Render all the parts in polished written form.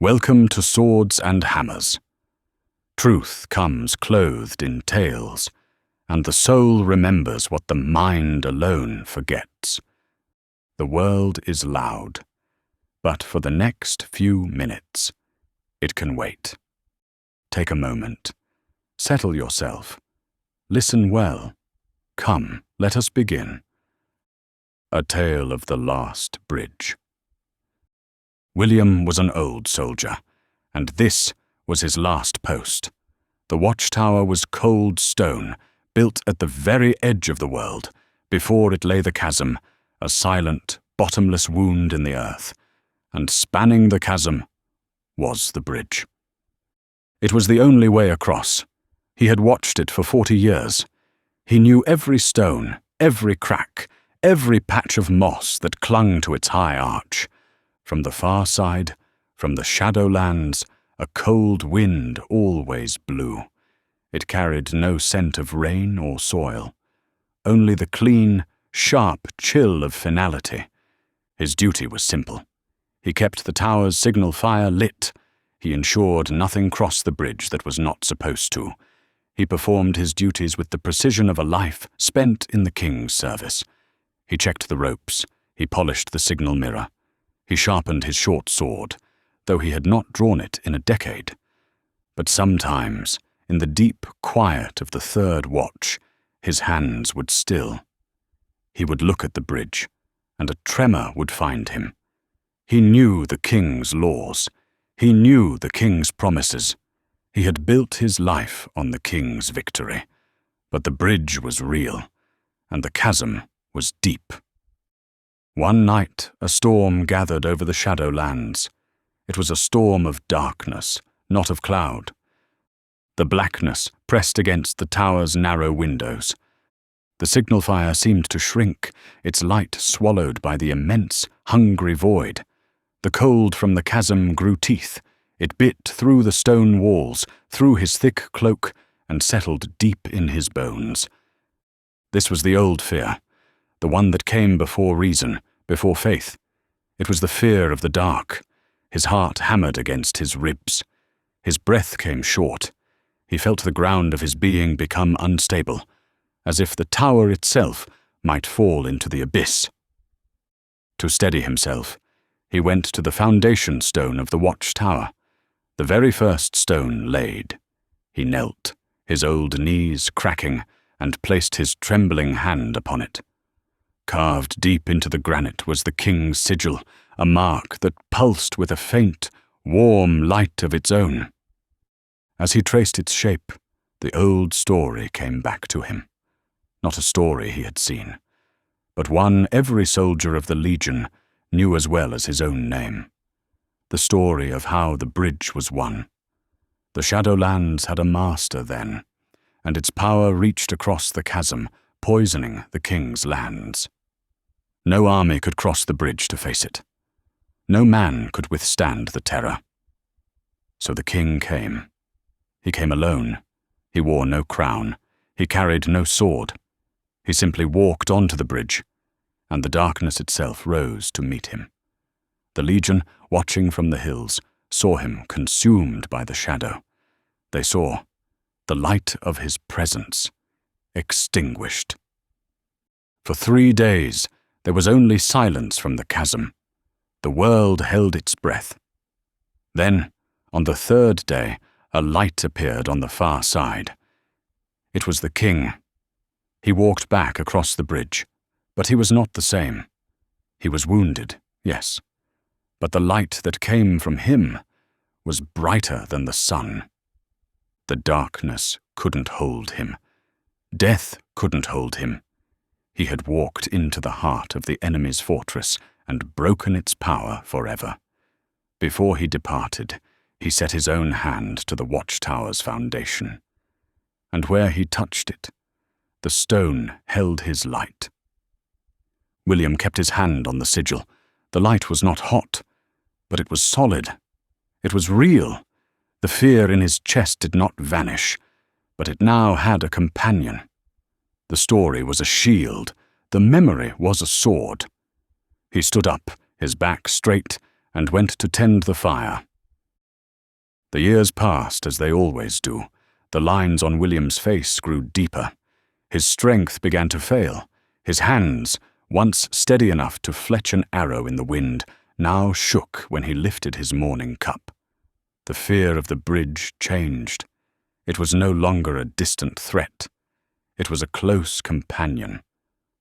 Welcome to Swords and Hammers. Truth comes clothed in tales, and the soul remembers what the mind alone forgets. The world is loud, but for the next few minutes, it can wait. Take a moment. Settle yourself. Listen well. Come, let us begin. A Tale of the Last Bridge. William was an old soldier, and this was his last post. The watchtower was cold stone, built at the very edge of the world. Before it lay the chasm, a silent, bottomless wound in the earth, and spanning the chasm was the bridge. It was the only way across. He had watched it for 40 years. He knew every stone, every crack, every patch of moss that clung to its high arch. From the far side, from the shadowlands, a cold wind always blew. It carried no scent of rain or soil, only the clean, sharp chill of finality. His duty was simple. He kept the tower's signal fire lit. He ensured nothing crossed the bridge that was not supposed to. He performed his duties with the precision of a life spent in the king's service. He checked the ropes. He polished the signal mirror. He sharpened his short sword, though he had not drawn it in a decade. But sometimes, in the deep quiet of the third watch, his hands would still. He would look at the bridge, and a tremor would find him. He knew the king's laws. He knew the king's promises. He had built his life on the king's victory. But the bridge was real, and the chasm was deep. One night, a storm gathered over the shadowlands. It was a storm of darkness, not of cloud. The blackness pressed against the tower's narrow windows. The signal fire seemed to shrink, its light swallowed by the immense, hungry void. The cold from the chasm grew teeth. It bit through the stone walls, through his thick cloak, and settled deep in his bones. This was the old fear, the one that came before reason, before faith. It was the fear of the dark. His heart hammered against his ribs. His breath came short. He felt the ground of his being become unstable, as if the tower itself might fall into the abyss. To steady himself, he went to the foundation stone of the watchtower, the very first stone laid. He knelt, his old knees cracking, and placed his trembling hand upon it. Carved deep into the granite was the king's sigil, a mark that pulsed with a faint, warm light of its own. As he traced its shape, the old story came back to him. Not a story he had seen, but one every soldier of the Legion knew as well as his own name. The story of how the bridge was won. The Shadowlands had a master then, and its power reached across the chasm, poisoning the king's lands. No army could cross the bridge to face it. No man could withstand the terror. So the king came. He came alone. He wore no crown. He carried no sword. He simply walked onto the bridge, and the darkness itself rose to meet him. The Legion, watching from the hills, saw him consumed by the shadow. They saw the light of his presence extinguished. For 3 days, there was only silence from the chasm. The world held its breath. Then, on the 3rd day, a light appeared on the far side. It was the king. He walked back across the bridge, but he was not the same. He was wounded, yes, but the light that came from him was brighter than the sun. The darkness couldn't hold him. Death couldn't hold him. He had walked into the heart of the enemy's fortress and broken its power forever. Before he departed, he set his own hand to the watchtower's foundation. And where he touched it, the stone held his light. William kept his hand on the sigil. The light was not hot, but it was solid. It was real. The fear in his chest did not vanish, but it now had a companion. The story was a shield. The memory was a sword. He stood up, his back straight, and went to tend the fire. The years passed as they always do. The lines on William's face grew deeper. His strength began to fail. His hands, once steady enough to fletch an arrow in the wind, now shook when he lifted his morning cup. The fear of the bridge changed. It was no longer a distant threat. It was a close companion,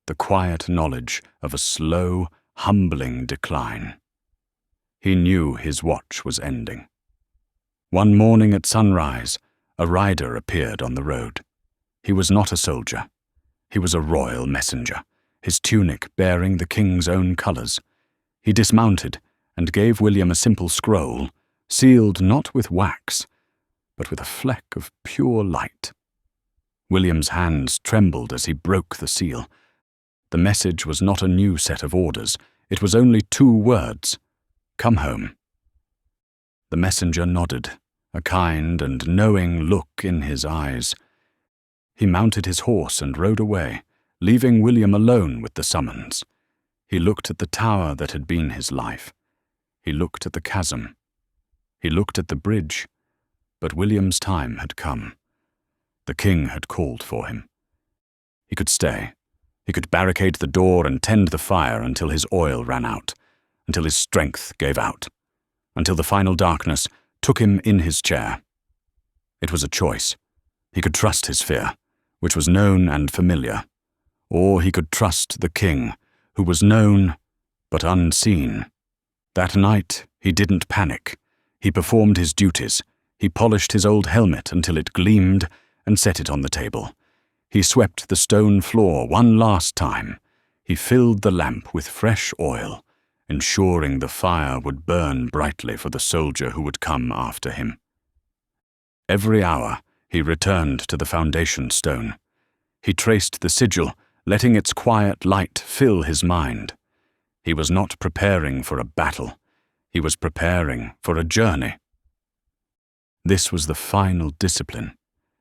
the quiet knowledge of a slow, humbling decline. He knew his watch was ending. One morning at sunrise, a rider appeared on the road. He was not a soldier. He was a royal messenger, his tunic bearing the king's own colours. He dismounted and gave William a simple scroll, sealed not with wax, but with a fleck of pure light. William's hands trembled as he broke the seal. The message was not a new set of orders. It was only 2 words: "Come home." The messenger nodded, a kind and knowing look in his eyes. He mounted his horse and rode away, leaving William alone with the summons. He looked at the tower that had been his life. He looked at the chasm. He looked at the bridge. But William's time had come. The king had called for him. He could stay. He could barricade the door and tend the fire until his oil ran out, until his strength gave out, until the final darkness took him in his chair. It was a choice. He could trust his fear, which was known and familiar, or he could trust the king, who was known but unseen. That night he didn't panic. He performed his duties. He polished his old helmet until it gleamed and set it on the table. He swept the stone floor one last time. He filled the lamp with fresh oil, ensuring the fire would burn brightly for the soldier who would come after him. Every hour he returned to the foundation stone. He traced the sigil, letting its quiet light fill his mind. He was not preparing for a battle. He was preparing for a journey. This was the final discipline.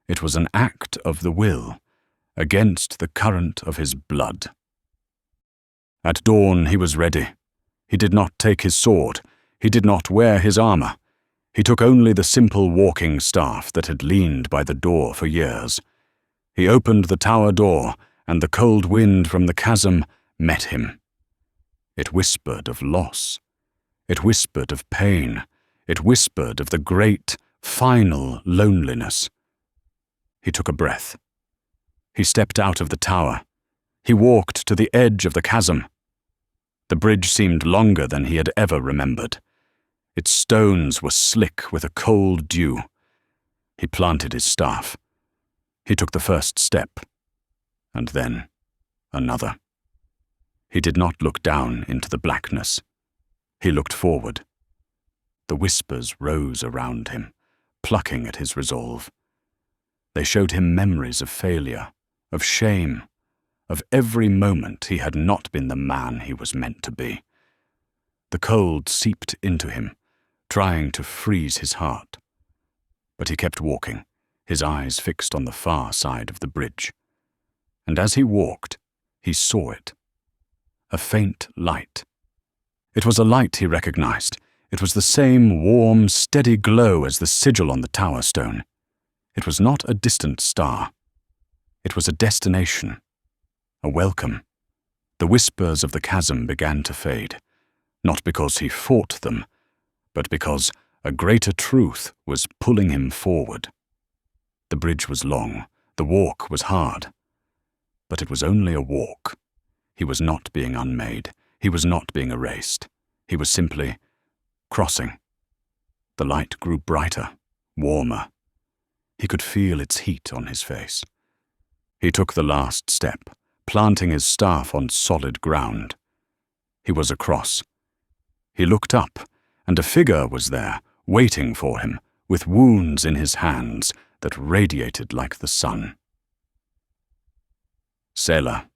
It was an act of the will, against the current of his blood. At dawn he was ready. He did not take his sword. He did not wear his armor. He took only the simple walking staff that had leaned by the door for years. He opened the tower door, and the cold wind from the chasm met him. It whispered of loss. It whispered of pain. It whispered of the great, final loneliness. He took a breath. He stepped out of the tower. He walked to the edge of the chasm. The bridge seemed longer than he had ever remembered. Its stones were slick with a cold dew. He planted his staff. He took the first step, and then another. He did not look down into the blackness. He looked forward. The whispers rose around him, plucking at his resolve. They showed him memories of failure, of shame, of every moment he had not been the man he was meant to be. The cold seeped into him, trying to freeze his heart. But he kept walking, his eyes fixed on the far side of the bridge. And as he walked, he saw it. A faint light. It was a light he recognized. It was the same warm, steady glow as the sigil on the tower stone. It was not a distant star. It was a destination, a welcome. The whispers of the chasm began to fade, not because he fought them, but because a greater truth was pulling him forward. The bridge was long, the walk was hard, but it was only a walk. He was not being unmade. He was not being erased. He was simply crossing. The light grew brighter, warmer. He could feel its heat on his face. He took the last step, planting his staff on solid ground. He was across. He looked up, and a figure was there, waiting for him, with wounds in his hands that radiated like the sun. Selah.